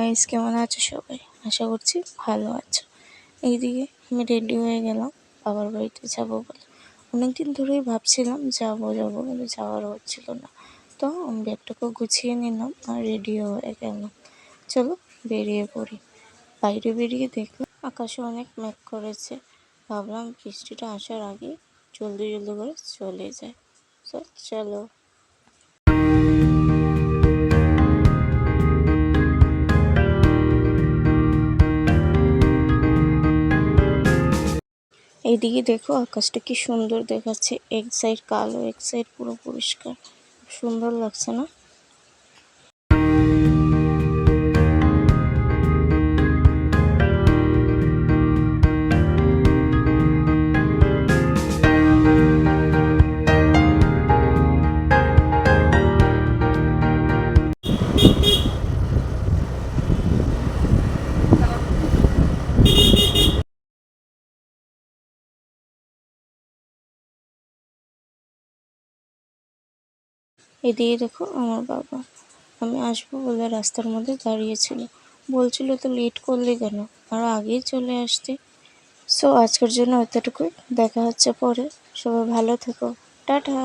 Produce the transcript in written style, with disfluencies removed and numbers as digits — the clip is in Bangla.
গাইস, কেমন আছো সবাই? আশা করছি ভালো আছো। এইদিকে আমি রেডি হয়ে গেলাম বাবার বাড়িতে যাবো বলে। অনেকদিন ধরেই ভাবছিলাম যাবো যাবো, কিন্তু যাওয়ার হচ্ছিল না। তো আমি ব্যাগটাকে গুছিয়ে নিলাম আর রেডিও হয়ে গেলাম। চলো বেরিয়ে পড়ি। বাইরে বেরিয়ে দেখলাম আকাশে অনেক মেঘ করেছে। ভাবলাম বৃষ্টিটা আসার আগে জলদি জলদি করে চলে যায়। তো চলো। এইদিকে দেখো আকাশটা কি সুন্দর দেখাচ্ছে, এক সাইড কালো এক সাইড পুরো পরিষ্কার। সুন্দর লাগছে না? এদিকে দেখো আমার বাবা, আমি আসবো বলে রাস্তার মধ্যে দাঁড়িয়েছিল। বলছিল তো লেট করলে কেন, আরো আগেই চলে আসতে। সো আজকের জন্য এতটুকুই, দেখা হচ্ছে পরে। সবাই ভালো থেকো, টাটা।